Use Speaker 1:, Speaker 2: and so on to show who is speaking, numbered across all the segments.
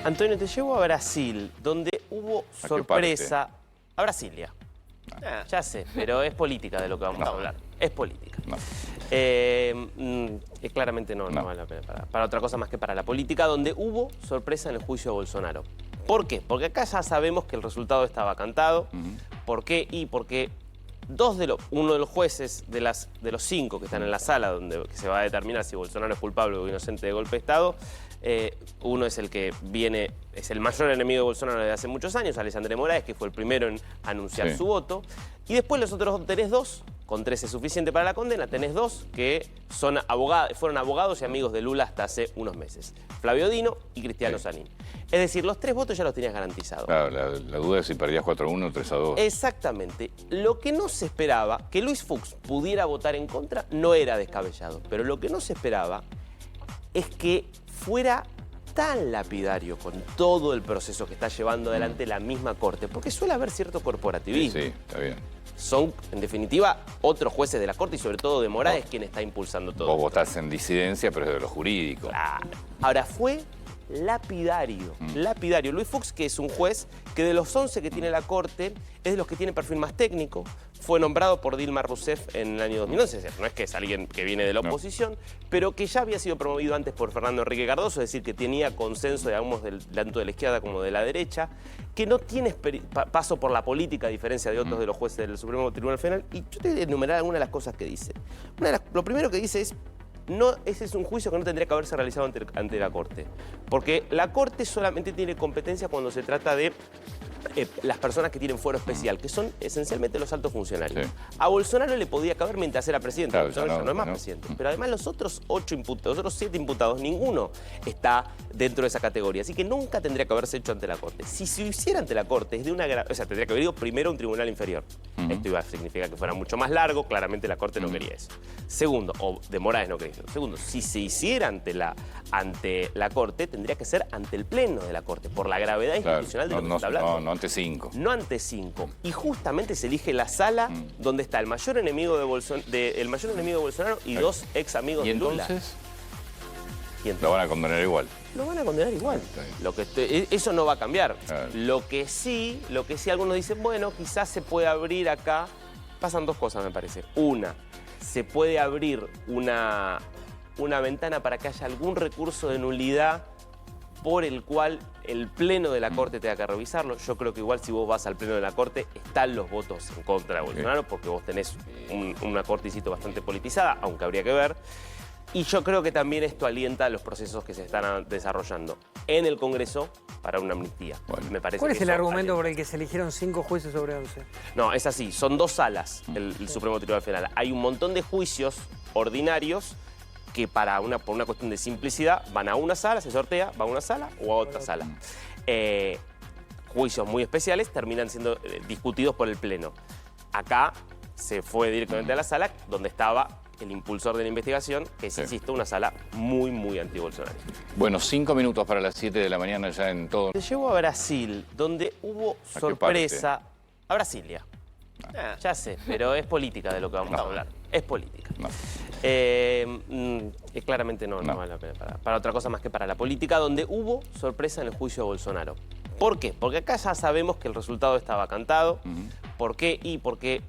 Speaker 1: Antonio, te llevo a Brasil, donde hubo sorpresa. A Brasilia. Ya sé, pero es política de lo que vamos a hablar. Es política. Claramente no vale la pena para otra cosa más que para la política, donde hubo sorpresa en el juicio de Bolsonaro. ¿Por qué? Porque acá ya sabemos que el resultado estaba cantado. ¿Por qué? Porque uno de los jueces de los 5 que están en la sala donde se va a determinar si Bolsonaro es culpable o inocente de golpe de Estado, uno es el que es el mayor enemigo de Bolsonaro desde hace muchos años, Alexandre Moraes, que fue el primero en anunciar su voto. Y después los otros tenés 2, con 3 es suficiente para la condena, tenés 2 que fueron abogados y amigos de Lula hasta hace unos meses. Flavio Dino y Cristiano Zanin. Es decir, los 3 votos ya los tenías garantizados.
Speaker 2: Claro, la duda es si perdías 4-1 o 3-2.
Speaker 1: Exactamente. Lo que no se esperaba, que Luis Fuchs pudiera votar en contra, no era descabellado. Pero lo que no se esperaba es que fuera tan lapidario con todo el proceso que está llevando adelante la misma Corte, porque suele haber cierto corporativismo.
Speaker 2: Sí, está bien.
Speaker 1: Son, en definitiva, otros jueces de la Corte y sobre todo de Moraes quien está impulsando todo.
Speaker 2: Vos votás en disidencia, pero es de lo jurídico.
Speaker 1: Claro. Ahora, fue lapidario. Lapidario. Luis Fuchs, que es un juez que de los 11 que tiene la Corte, es de los que tiene perfil más técnico. Fue nombrado por Dilma Rousseff en el año 2011. Es decir, no es que es alguien que viene de la oposición, pero que ya había sido promovido antes por Fernando Henrique Cardoso, es decir, que tenía consenso, digamos, tanto de la izquierda como de la derecha, que no tiene paso por la política, a diferencia de otros de los jueces del Supremo Tribunal Federal. Y yo te voy a enumerar algunas de las cosas que dice. Lo primero que dice es: ese es un juicio que no tendría que haberse realizado ante la Corte. Porque la Corte solamente tiene competencia cuando se trata de las personas que tienen fuero especial, que son esencialmente los altos funcionarios. A Bolsonaro le podía caber mientras era presidente.
Speaker 2: Claro,
Speaker 1: Bolsonaro ya no es más presidente. Pero además los otros 7 imputados, ninguno está dentro de esa categoría. Así que nunca tendría que haberse hecho ante la Corte. Si se hiciera ante la Corte, o sea, tendría que haber ido primero a un tribunal inferior. Esto iba a significar que fuera mucho más largo. Claramente la Corte no quería eso. Segundo, o de Moraes no quería eso. Segundo, si se hiciera ante la Corte, tendría que ser ante el Pleno de la Corte, por la gravedad institucional de lo que se está hablando.
Speaker 2: No ante 5.
Speaker 1: No ante 5. Y justamente se elige la sala donde está el mayor enemigo de Bolsonaro y 2 ex amigos de Lula.
Speaker 2: ¿Y entonces? Lo van a condenar igual.
Speaker 1: Lo van a condenar igual. Eso no va a cambiar. Claro. Lo que sí algunos dicen, bueno, quizás se puede abrir acá. Pasan 2 cosas, me parece. Una, se puede abrir una ventana para que haya algún recurso de nulidad por el cual el Pleno de la Corte tenga que revisarlo. Yo creo que igual si vos vas al Pleno de la Corte, están los votos en contra de Bolsonaro, porque vos tenés una Corte, insisto, bastante politizada, aunque habría que ver. Y yo creo que también esto alienta los procesos que se están desarrollando en el Congreso para una amnistía.
Speaker 3: Bueno.
Speaker 1: Me parece.
Speaker 3: ¿Cuál es el argumento por el que se eligieron 5 jueces sobre 11?
Speaker 1: No, es así. Son 2 salas el Supremo Tribunal Federal. Hay un montón de juicios ordinarios que por una cuestión de simplicidad van a una sala, se sortea, va a una sala o a otra sala. Juicios muy especiales terminan siendo discutidos por el Pleno. Acá se fue directamente a la sala donde estaba el impulsor de la investigación, que es, insisto, una sala muy, muy anti-Bolsonaro.
Speaker 2: Bueno, 5 minutos para las 7 de la mañana ya en todo.
Speaker 1: Te llevo a Brasil, donde hubo sorpresa. A Brasilia. Ya sé, pero es política de lo que vamos a hablar. Es política. Claramente no vale la pena para otra cosa más que para la política, donde hubo sorpresa en el juicio de Bolsonaro. ¿Por qué? Porque acá ya sabemos que el resultado estaba cantado. ¿Por qué? Porque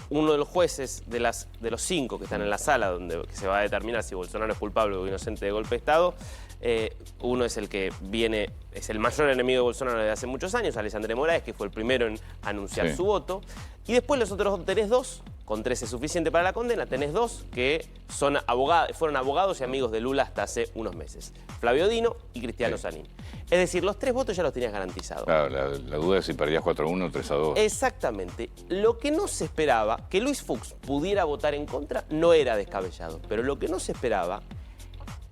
Speaker 1: uno de los jueces de los 5 que están en la sala donde se va a determinar si Bolsonaro es culpable o inocente de golpe de Estado, uno es el que es el mayor enemigo de Bolsonaro desde hace muchos años, Alexandre Moraes, que fue el primero en anunciar su voto. Y después los otros tenés 2, con 3 es suficiente para la condena, tenés 2 que fueron abogados y amigos de Lula hasta hace unos meses. Flavio Dino y Cristiano Zanin. Es decir, los 3 votos ya los tenías garantizados.
Speaker 2: Claro, la duda es si perdías 4-1 o 3-2.
Speaker 1: Exactamente. Lo que no se esperaba, que Luis Fuchs pudiera votar en contra, no era descabellado. Pero lo que no se esperaba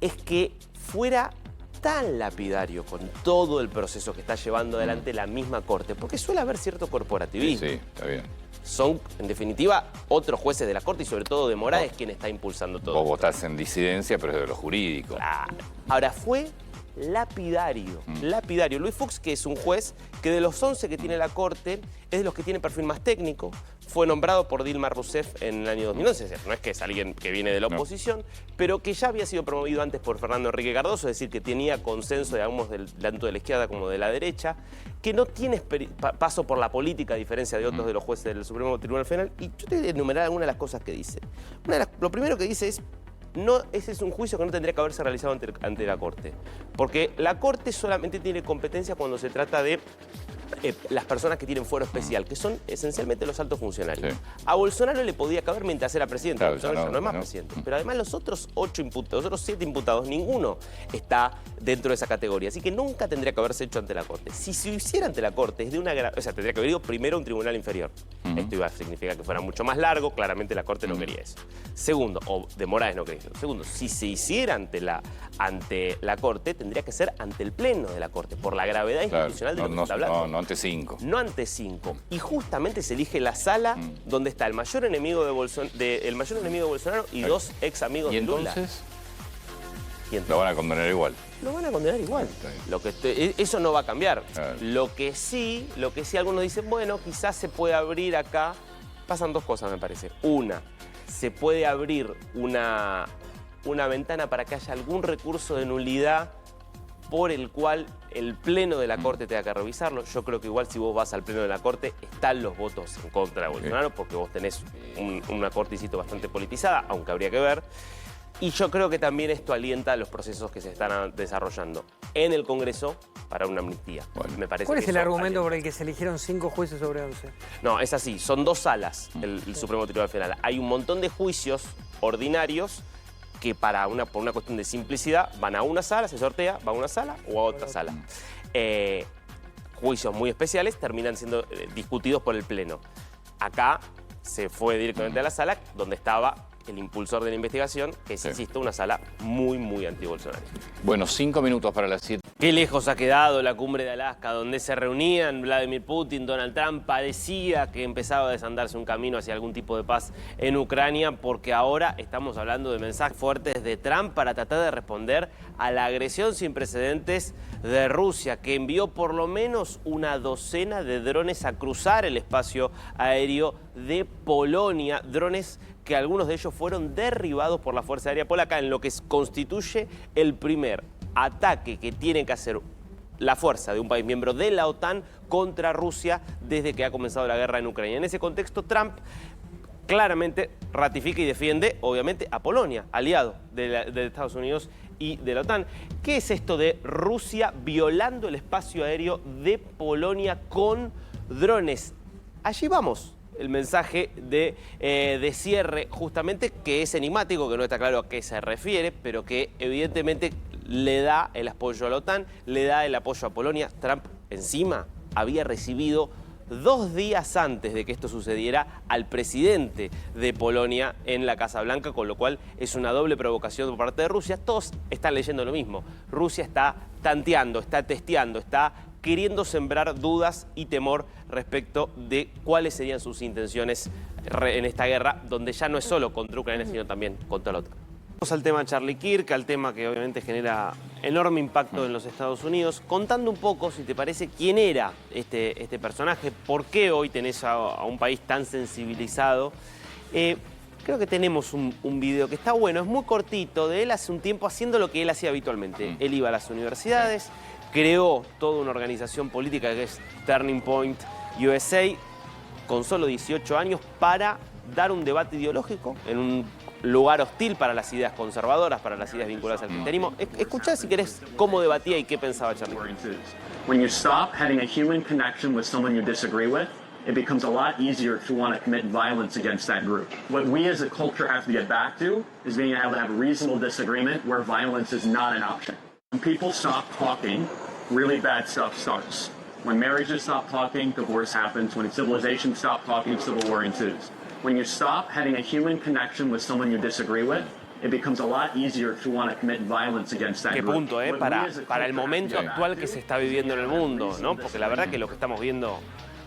Speaker 1: es que fuera tan lapidario con todo el proceso que está llevando adelante la misma Corte, porque suele haber cierto corporativismo.
Speaker 2: Sí, está bien.
Speaker 1: Son, en definitiva, otros jueces de la Corte y sobre todo de Moraes quien está impulsando todo.
Speaker 2: Vos votás en disidencia, pero es de lo jurídico.
Speaker 1: Claro. Ahora, fue lapidario. Lapidario. Louis Fuchs, que es un juez que de los 11 que tiene la Corte, es de los que tiene perfil más técnico. Fue nombrado por Dilma Rousseff en el año 2011. Es decir, no es que es alguien que viene de la oposición, pero que ya había sido promovido antes por Fernando Henrique Cardoso, es decir, que tenía consenso, digamos, tanto de la izquierda como de la derecha, que no tiene paso por la política, a diferencia de otros de los jueces del Supremo Tribunal Federal. Y yo te voy a enumerar algunas de las cosas que dice. Lo primero que dice es: ese es un juicio que no tendría que haberse realizado ante la Corte. Porque la Corte solamente tiene competencia cuando se trata de las personas que tienen fuero especial, que son esencialmente los altos funcionarios.
Speaker 2: Sí.
Speaker 1: A Bolsonaro le podía caber mientras era presidente.
Speaker 2: Claro,
Speaker 1: Bolsonaro ya no es más presidente. Pero además los otros 7 imputados, ninguno está dentro de esa categoría. Así que nunca tendría que haberse hecho ante la Corte. Si se hiciera ante la Corte, es de una o sea, tendría que haber ido primero a un tribunal inferior. Esto iba a significar que fuera mucho más largo. Claramente la Corte no quería eso. Segundo, o de Moraes no quería eso. Segundo, si se hiciera ante la Corte, tendría que ser ante el Pleno de la Corte, por la gravedad institucional de lo que se está hablando.
Speaker 2: No ante 5.
Speaker 1: No ante 5. Y justamente se elige la sala donde está el mayor enemigo de Bolsonaro y dos ex amigos de Lula.
Speaker 2: ¿Y entonces? Lo van a condenar igual.
Speaker 1: Lo van a condenar igual. Eso no va a cambiar.
Speaker 2: Claro.
Speaker 1: Lo que sí algunos dicen, bueno, quizás se puede abrir acá. Pasan dos cosas, me parece. Una, se puede abrir una ventana para que haya algún recurso de nulidad por el cual el Pleno de la Corte tenga que revisarlo. Yo creo que igual si vos vas al Pleno de la Corte, están los votos en contra de Bolsonaro, porque vos tenés una corte, insisto, bastante politizada, aunque habría que ver. Y yo creo que también esto alienta los procesos que se están desarrollando en el Congreso para una amnistía.
Speaker 2: Bueno.
Speaker 1: Me parece
Speaker 3: ¿Cuál
Speaker 1: que
Speaker 3: es el
Speaker 1: eso
Speaker 3: argumento
Speaker 1: alienta.
Speaker 3: por el que se eligieron 5 jueces sobre 11?
Speaker 1: No, es así. Son 2 salas el Supremo Tribunal Federal. Hay un montón de juicios ordinarios que por una cuestión de simplicidad van a una sala, se sortea, va a una sala o a otra sala. Juicios muy especiales terminan siendo discutidos por el Pleno. Acá se fue directamente a la sala donde estaba el impulsor de la investigación, que es, insisto, una sala muy, muy anti-Bolsonaro.
Speaker 2: Bueno, 5 minutos para las 7.
Speaker 1: Qué lejos ha quedado la cumbre de Alaska, donde se reunían Vladimir Putin, Donald Trump. Parecía que empezaba a desandarse un camino hacia algún tipo de paz en Ucrania, porque ahora estamos hablando de mensajes fuertes de Trump para tratar de responder a la agresión sin precedentes de Rusia, que envió por lo menos una docena de drones a cruzar el espacio aéreo de Polonia, drones que algunos de ellos fueron derribados por la Fuerza Aérea Polaca, en lo que constituye el primer ataque que tiene que hacer la fuerza de un país miembro de la OTAN contra Rusia desde que ha comenzado la guerra en Ucrania. En ese contexto, Trump claramente ratifica y defiende, obviamente, a Polonia, aliado de Estados Unidos y de la OTAN. ¿Qué es esto de Rusia violando el espacio aéreo de Polonia con drones? Allí vamos. El mensaje de cierre, justamente, que es enigmático, que no está claro a qué se refiere, pero que evidentemente le da el apoyo a la OTAN, le da el apoyo a Polonia. Trump, encima, había recibido 2 días antes de que esto sucediera al presidente de Polonia en la Casa Blanca, con lo cual es una doble provocación por parte de Rusia. Todos están leyendo lo mismo. Rusia está tanteando, está testeando, está queriendo sembrar dudas y temor respecto de cuáles serían sus intenciones en esta guerra, donde ya no es solo contra Ucrania, sino también contra la OTAN. Vamos al tema Charlie Kirk, al tema que obviamente genera enorme impacto en los Estados Unidos, contando un poco, si te parece, quién era este personaje, por qué hoy tenés a un país tan sensibilizado. Creo que tenemos un video que está bueno, es muy cortito, de él hace un tiempo haciendo lo que él hacía habitualmente. Él iba a las universidades, creó toda una organización política que es Turning Point USA, con solo 18 años, para dar un debate ideológico en un lugar hostil para las ideas conservadoras, para las ideas vinculadas al cristianismo. Escuchá, si querés, cómo debatía y qué pensaba Charlie.
Speaker 4: When you stop having a human connection with someone you disagree with, it becomes a lot easier to want to commit violence against that group. What we as a culture have to get back to is being able to have reasonable disagreement where violence is not an option. When people stop talking, really bad stuff starts. When marriages stop talking, divorce happens. When civilizations stop talking, civil war ensues. When you stop having a human connection with someone you disagree with, it becomes a lot easier to want to commit violence against that
Speaker 1: Qué
Speaker 4: group.
Speaker 1: punto, para el momento actual que se está viviendo en el mundo, ¿no? Porque la verdad que lo que estamos viendo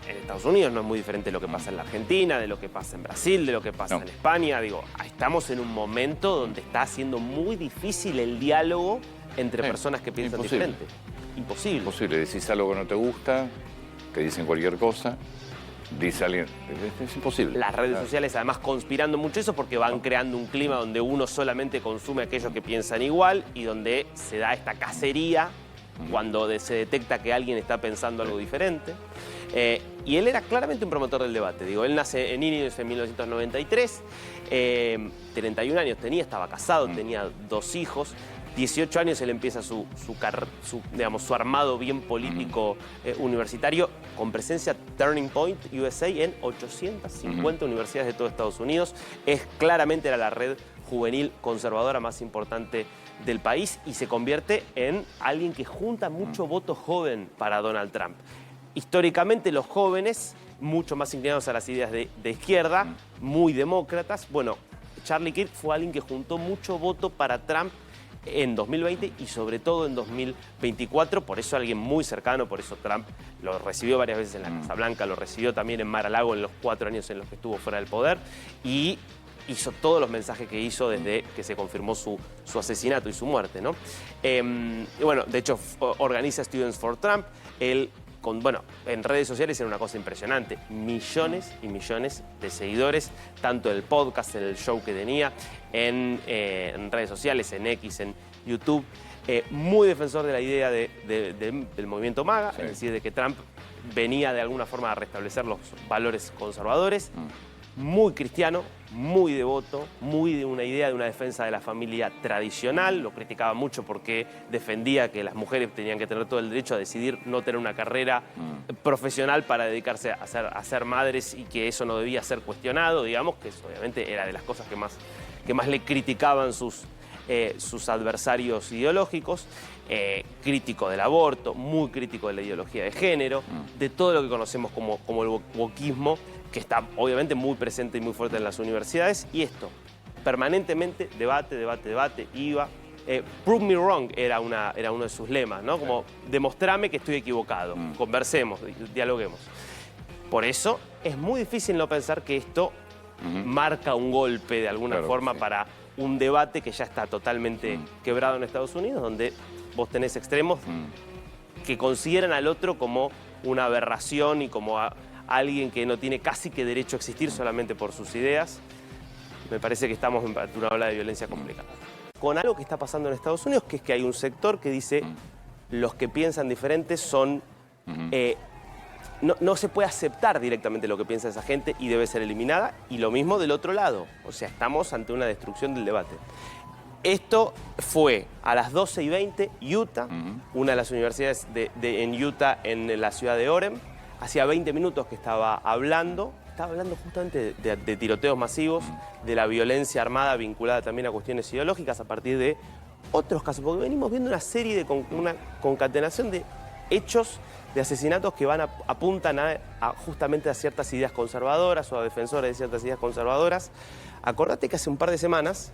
Speaker 1: en Estados Unidos no es muy diferente de lo que pasa en la Argentina, de lo que pasa en Brasil, de lo que pasa en España. Digo, estamos en un momento donde está siendo muy difícil el diálogo entre personas que piensan
Speaker 2: imposible.
Speaker 1: diferente. Imposible.
Speaker 2: Imposible. Decís algo que no te gusta, te dicen cualquier cosa, dice alguien. Es imposible.
Speaker 1: Las redes sociales además conspirando mucho eso porque van creando un clima donde uno solamente consume aquellos que piensan igual y donde se da esta cacería cuando se detecta que alguien está pensando algo diferente. Y él era claramente un promotor del debate. Digo, él nace en Illinois en 1993, 31 años tenía, estaba casado, tenía 2 hijos. 18 años él empieza su armado bien político universitario con presencia Turning Point USA en 850 universidades de todo Estados Unidos. Claramente era la red juvenil conservadora más importante del país y se convierte en alguien que junta mucho voto joven para Donald Trump. Históricamente los jóvenes, mucho más inclinados a las ideas de izquierda, muy demócratas. Bueno, Charlie Kirk fue alguien que juntó mucho voto para Trump en 2020 y sobre todo en 2024, por eso alguien muy cercano, por eso Trump lo recibió varias veces en la Casa Blanca, lo recibió también en Mar-a-Lago en los 4 años en los que estuvo fuera del poder y hizo todos los mensajes que hizo desde que se confirmó su asesinato y su muerte, ¿no? Y bueno, de hecho organiza Students for Trump, él en redes sociales era una cosa impresionante. Millones y millones de seguidores, tanto en el podcast, en el show que tenía, en redes sociales, en X, en YouTube. Muy defensor de la idea del movimiento MAGA, es decir, de que Trump venía de alguna forma a restablecer los valores conservadores. Muy cristiano, muy devoto, muy de una idea de una defensa de la familia tradicional. Lo criticaba mucho porque defendía que las mujeres tenían que tener todo el derecho a decidir no tener una carrera profesional para dedicarse a ser madres y que eso no debía ser cuestionado, digamos, que eso obviamente era de las cosas que más le criticaban sus adversarios ideológicos. Crítico del aborto, muy crítico de la ideología de género, de todo lo que conocemos como el wokismo, que está obviamente muy presente y muy fuerte en las universidades. Y esto, permanentemente, debate, iba. Prove me wrong era uno de sus lemas, ¿no? Como, demostrame que estoy equivocado, conversemos, dialoguemos. Por eso es muy difícil no pensar que esto marca un golpe de alguna forma para un debate que ya está totalmente quebrado en Estados Unidos, donde vos tenés extremos que consideran al otro como una aberración y como alguien que no tiene casi que derecho a existir solamente por sus ideas. Me parece que estamos en una ola de violencia complicada. Con algo que está pasando en Estados Unidos, que es que hay un sector que dice los que piensan diferentes son... no se puede aceptar directamente lo que piensa esa gente y debe ser eliminada. Y lo mismo del otro lado. O sea, estamos ante una destrucción del debate. Esto fue a las 12:20, Utah, una de las universidades en Utah, en la ciudad de Orem. Hacía 20 minutos que estaba hablando justamente de tiroteos masivos, de la violencia armada vinculada también a cuestiones ideológicas a partir de otros casos, porque venimos viendo una serie de una concatenación de hechos, de asesinatos que apuntan justamente a ciertas ideas conservadoras o a defensores de ciertas ideas conservadoras. Acordate que hace un par de semanas